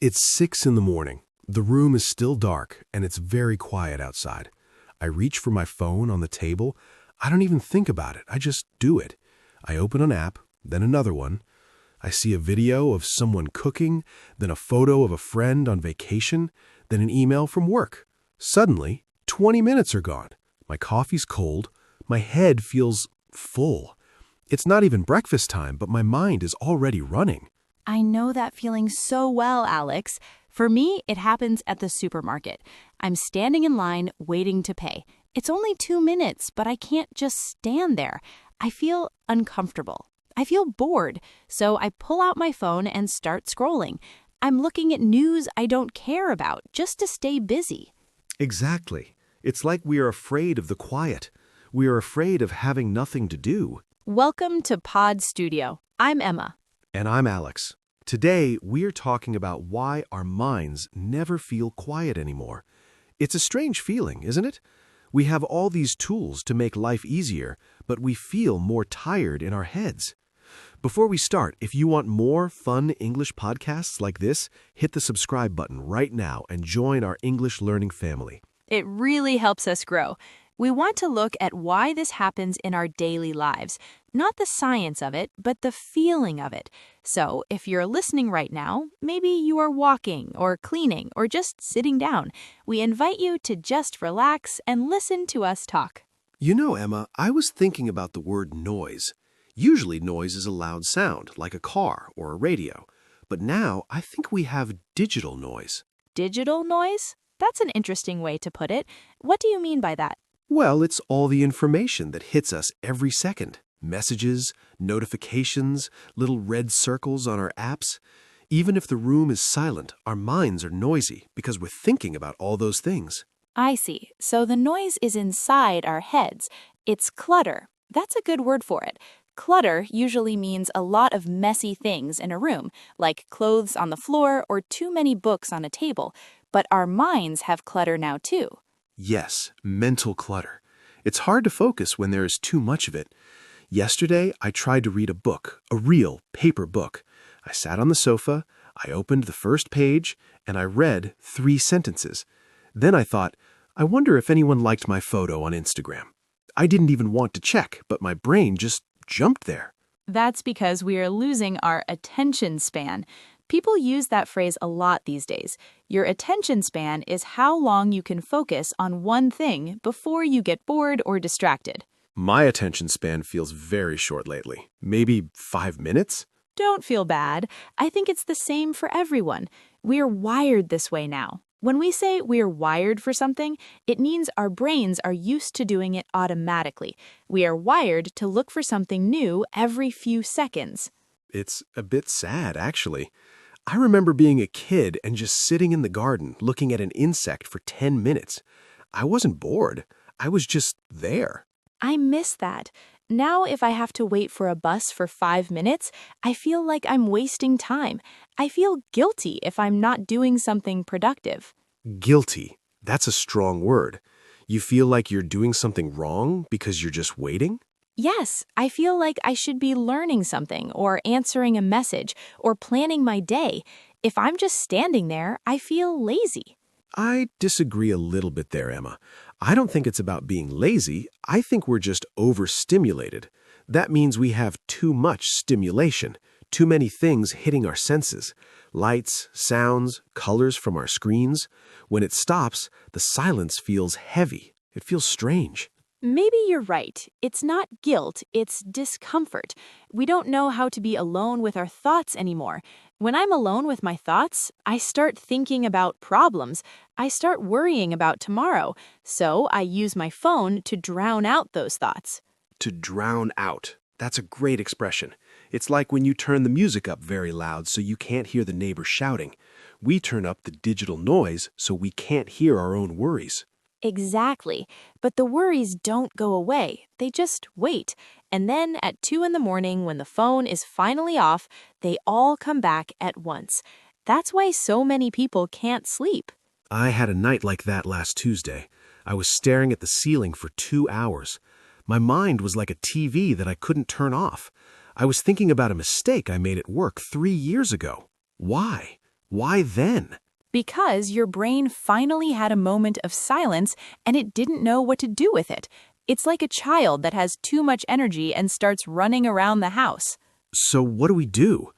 It's 6 in the morning. The room is still dark, and it's very quiet outside. I reach for my phone on the table. I don't even think about it. I just do it. I open an app, then another one. I see a video of someone cooking, then a photo of a friend on vacation, then an email from work. Suddenly, 20 minutes are gone. My coffee's cold. My head feels full. It's not even breakfast time, but my mind is already running. I know that feeling so well, Alex. For me, it happens at the supermarket. I'm standing in line waiting to pay. It's only 2 minutes, but I can't just stand there. I feel uncomfortable. I feel bored, so I pull out my phone and start scrolling. I'm looking at news I don't care about just to stay busy. Exactly. It's like we are afraid of the quiet. We are afraid of having nothing to do. Welcome to Pod Studio. I'm Emma. And I'm Alex. Today, we're talking about why our minds never feel quiet anymore. It's a strange feeling, isn't it? We have all these tools to make life easier, but we feel more tired in our heads. Before we start, if you want more fun English podcasts like this, hit the subscribe button right now and join our English learning family. It really helps us grow. We want to look at why this happens in our daily lives, not the science of it, but the feeling of it. So if you're listening right now, maybe you are walking or cleaning or just sitting down, we invite you to just relax and listen to us talk. You know, Emma, I was thinking about the word noise. Usually noise is a loud sound, like a car or a radio. But now I think we have digital noise. Digital noise? That's an interesting way to put it. What do you mean by that? Well, it's all the information that hits us every second. Messages, notifications, little red circles on our apps. Even if the room is silent, our minds are noisy because we're thinking about all those things. I see. So the noise is inside our heads. It's clutter. That's a good word for it. Clutter usually means a lot of messy things in a room, like clothes on the floor or too many books on a table. But our minds have clutter now too. Yes, mental clutter. It's hard to focus when there is too much of it. Yesterday, I tried to read a book, a real paper book. I sat on the sofa, I opened the first page, and I read 3 sentences. Then I thought, I wonder if anyone liked my photo on Instagram. I didn't even want to check, but my brain just jumped there. That's because we are losing our attention span. People use that phrase a lot these days. Your attention span is how long you can focus on one thing before you get bored or distracted. My attention span feels very short lately. Maybe 5 minutes? Don't feel bad. I think it's the same for everyone. We're wired this way now. When we say we're wired for something, it means our brains are used to doing it automatically. We are wired to look for something new every few seconds. It's a bit sad, actually. I remember being a kid and just sitting in the garden looking at an insect for 10 minutes. I wasn't bored. I was just there. I miss that. Now, if I have to wait for a bus for 5 minutes, I feel like I'm wasting time. I feel guilty if I'm not doing something productive. Guilty. That's a strong word. You feel like you're doing something wrong because you're just waiting? Yes, I feel like I should be learning something or answering a message or planning my day. If I'm just standing there, I feel lazy. I disagree a little bit there, Emma. I don't think it's about being lazy. I think we're just overstimulated. That means we have too much stimulation, too many things hitting our senses. Lights, sounds, colors from our screens. When it stops, the silence feels heavy. It feels strange. Maybe you're right. It's not guilt, it's discomfort. We don't know how to be alone with our thoughts anymore. When I'm alone with my thoughts, I start thinking about problems. I start worrying about tomorrow. So I use my phone to drown out those thoughts. To drown out. That's a great expression. It's like when you turn the music up very loud so you can't hear the neighbor shouting. We turn up the digital noise so we can't hear our own worries. Exactly. But the worries don't go away. They just wait. And then at 2 in the morning, when the phone is finally off, they all come back at once. That's why so many people can't sleep. I had a night like that last Tuesday. I was staring at the ceiling for 2 hours. My mind was like a TV that I couldn't turn off. I was thinking about a mistake I made at work 3 years ago. Why? Why then? Because your brain finally had a moment of silence and it didn't know what to do with it. It's like a child that has too much energy and starts running around the house. So what do we do?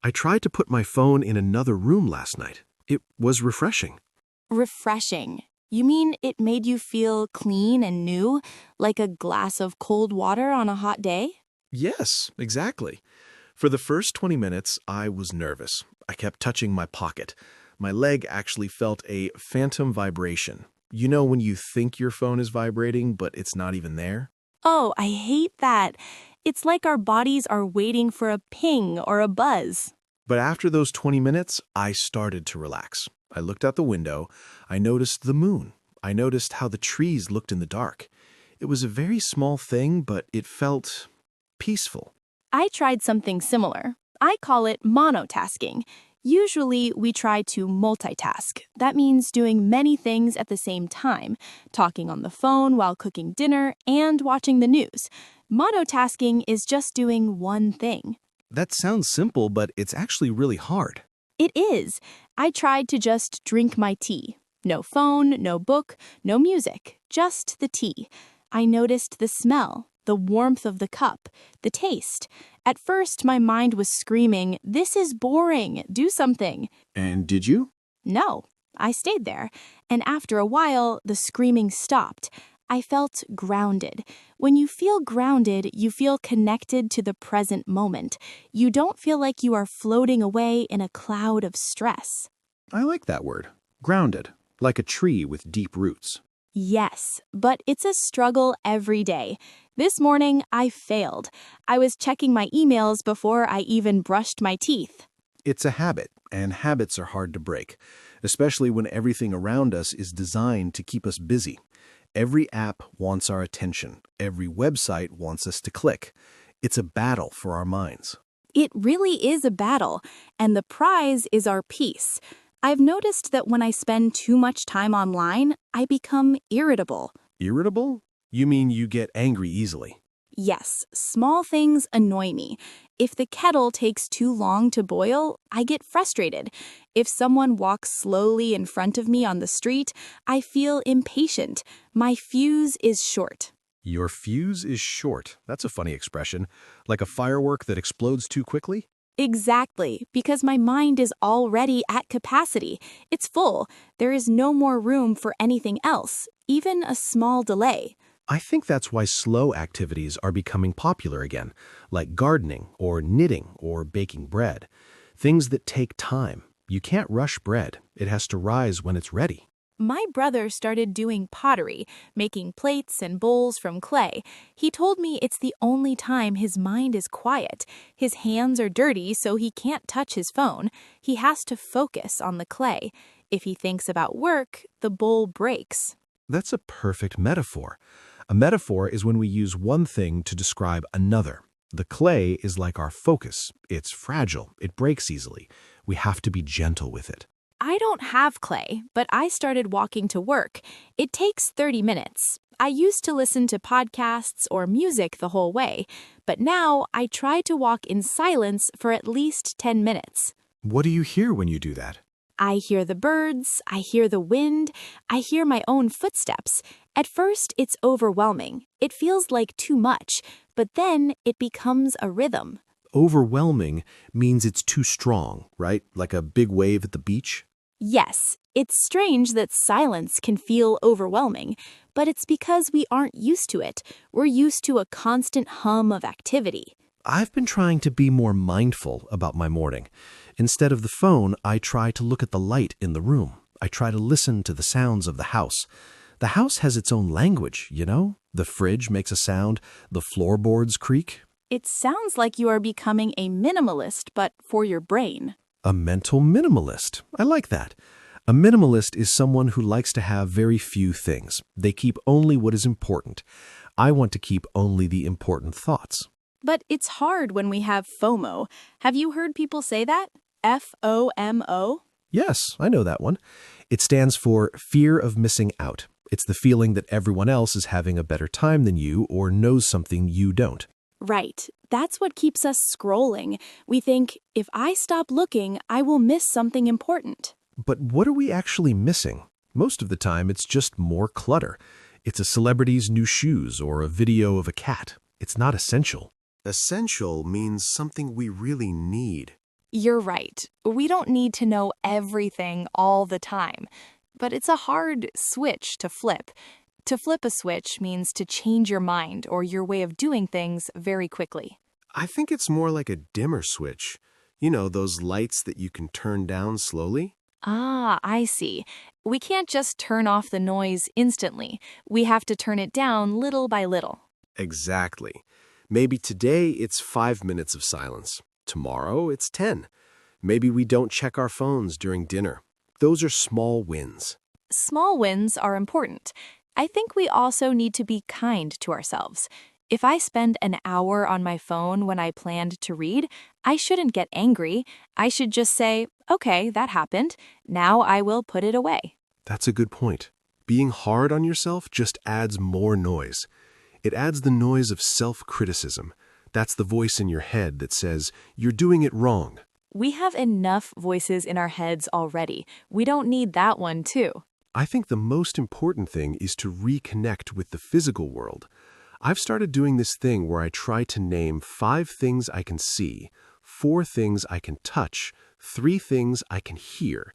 I tried to put my phone in another room last night. It was refreshing. Refreshing. You mean it made you feel clean and new, like a glass of cold water on a hot day? Yes, exactly. For the first 20 minutes, I was nervous. I kept touching my pocket. My leg actually felt a phantom vibration. You know when you think your phone is vibrating, but it's not even there? Oh, I hate that. It's like our bodies are waiting for a ping or a buzz. But after those 20 minutes, I started to relax. I looked out the window. I noticed the moon. I noticed how the trees looked in the dark. It was a very small thing, but it felt peaceful. I tried something similar. I call it monotasking. Usually, we try to multitask. That means doing many things at the same time, talking on the phone while cooking dinner and watching the news. Monotasking is just doing one thing. That sounds simple, but it's actually really hard. It is. I tried to just drink my tea. No phone, no book, no music, just the tea. I noticed the smell, the warmth of the cup, the taste. At first, my mind was screaming, "This is boring, do something." And did you? No, I stayed there. And after a while, the screaming stopped. I felt grounded. When you feel grounded, you feel connected to the present moment. You don't feel like you are floating away in a cloud of stress. I like that word. Grounded, like a tree with deep roots. Yes, but it's a struggle every day. This morning, I failed. I was checking my emails before I even brushed my teeth. It's a habit, and habits are hard to break, especially when everything around us is designed to keep us busy. Every app wants our attention. Every website wants us to click. It's a battle for our minds. It really is a battle, and the prize is our peace. I've noticed that when I spend too much time online, I become irritable. Irritable? You mean you get angry easily? Yes, small things annoy me. If the kettle takes too long to boil, I get frustrated. If someone walks slowly in front of me on the street, I feel impatient. My fuse is short. Your fuse is short. That's a funny expression. Like a firework that explodes too quickly? Exactly, because my mind is already at capacity. It's full. There is no more room for anything else, even a small delay. I think that's why slow activities are becoming popular again, like gardening or knitting or baking bread. Things that take time. You can't rush bread. It has to rise when it's ready. My brother started doing pottery, making plates and bowls from clay. He told me it's the only time his mind is quiet. His hands are dirty, so he can't touch his phone. He has to focus on the clay. If he thinks about work, the bowl breaks. That's a perfect metaphor. A metaphor is when we use one thing to describe another. The clay is like our focus. It's fragile. It breaks easily. We have to be gentle with it. I don't have clay, but I started walking to work. It takes 30 minutes. I used to listen to podcasts or music the whole way, but now I try to walk in silence for at least 10 minutes. What do you hear when you do that? I hear the birds, I hear the wind, I hear my own footsteps. At first, it's overwhelming. It feels like too much, but then it becomes a rhythm. Overwhelming means it's too strong, right? Like a big wave at the beach? Yes, it's strange that silence can feel overwhelming, but it's because we aren't used to it. We're used to a constant hum of activity. I've been trying to be more mindful about my morning. Instead of the phone, I try to look at the light in the room. I try to listen to the sounds of the house. The house has its own language, you know? The fridge makes a sound, the floorboards creak. It sounds like you are becoming a minimalist, but for your brain. A mental minimalist. I like that. A minimalist is someone who likes to have very few things. They keep only what is important. I want to keep only the important thoughts. But it's hard when we have FOMO. Have you heard people say that? FOMO? Yes, I know that one. It stands for fear of missing out. It's the feeling that everyone else is having a better time than you or knows something you don't. Right. That's what keeps us scrolling. We think, if I stop looking, I will miss something important. But what are we actually missing? Most of the time, it's just more clutter. It's a celebrity's new shoes or a video of a cat. It's not essential. Essential means something we really need. You're right. We don't need to know everything all the time. But it's a hard switch to flip. To flip a switch means to change your mind or your way of doing things very quickly. I think it's more like a dimmer switch. You know, those lights that you can turn down slowly? Ah, I see. We can't just turn off the noise instantly. We have to turn it down little by little. Exactly. Maybe today it's 5 minutes of silence. Tomorrow it's 10. Maybe we don't check our phones during dinner. Those are small wins. Small wins are important. I think we also need to be kind to ourselves. If I spend an hour on my phone when I planned to read, I shouldn't get angry. I should just say, okay, that happened. Now I will put it away. That's a good point. Being hard on yourself just adds more noise. It adds the noise of self-criticism. That's the voice in your head that says, you're doing it wrong. We have enough voices in our heads already. We don't need that one, too. I think the most important thing is to reconnect with the physical world. I've started doing this thing where I try to name 5 things I can see, 4 things I can touch, 3 things I can hear.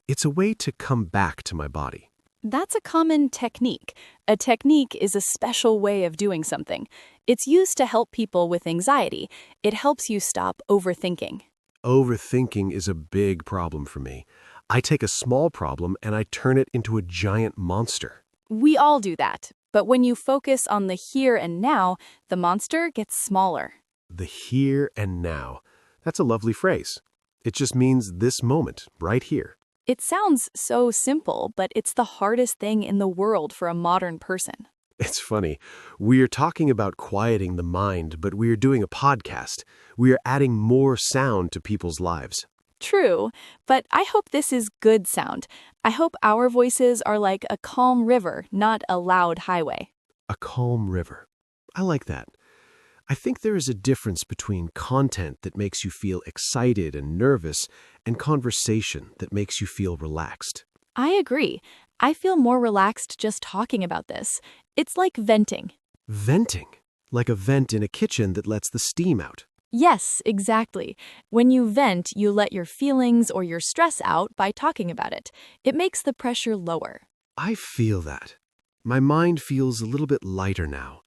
It's a way to come back to my body. That's a common technique. A technique is a special way of doing something. It's used to help people with anxiety. It helps you stop overthinking. Overthinking is a big problem for me. I take a small problem and I turn it into a giant monster. We all do that. But when you focus on the here and now, the monster gets smaller. The here and now. That's a lovely phrase. It just means this moment, right here. It sounds so simple, but it's the hardest thing in the world for a modern person. It's funny. We are talking about quieting the mind, but we are doing a podcast. We are adding more sound to people's lives. True, but I hope this is good sound. I hope our voices are like a calm river, not a loud highway. A calm river. I like that. I think there is a difference between content that makes you feel excited and nervous and conversation that makes you feel relaxed. I agree. I feel more relaxed just talking about this. It's like venting. Venting? Like a vent in a kitchen that lets the steam out. Yes, exactly. When you vent, you let your feelings or your stress out by talking about it. It makes the pressure lower. I feel that. My mind feels a little bit lighter now.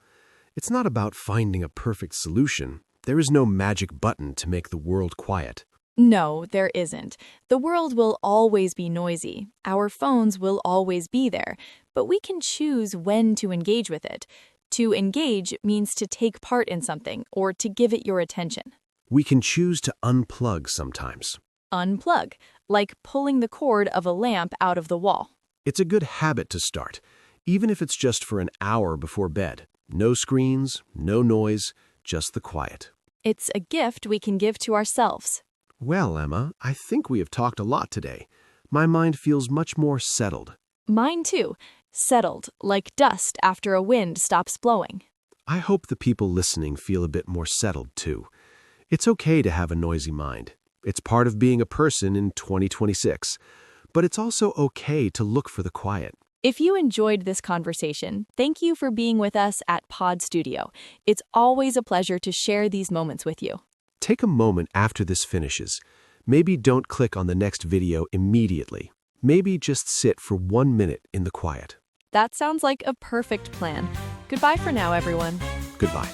It's not about finding a perfect solution. There is no magic button to make the world quiet. No, there isn't. The world will always be noisy. Our phones will always be there. But we can choose when to engage with it. To engage means to take part in something or to give it your attention. We can choose to unplug sometimes. Unplug, like pulling the cord of a lamp out of the wall. It's a good habit to start, even if it's just for an hour before bed. No screens, no noise, just the quiet. It's a gift we can give to ourselves. Well, Emma, I think we have talked a lot today. My mind feels much more settled. Mine too. Settled, like dust after a wind stops blowing. I hope the people listening feel a bit more settled too. It's okay to have a noisy mind. It's part of being a person in 2026. But it's also okay to look for the quiet. If you enjoyed this conversation, thank you for being with us at Pod Studio. It's always a pleasure to share these moments with you. Take a moment after this finishes. Maybe don't click on the next video immediately. Maybe just sit for 1 minute in the quiet. That sounds like a perfect plan. Goodbye for now, everyone. Goodbye.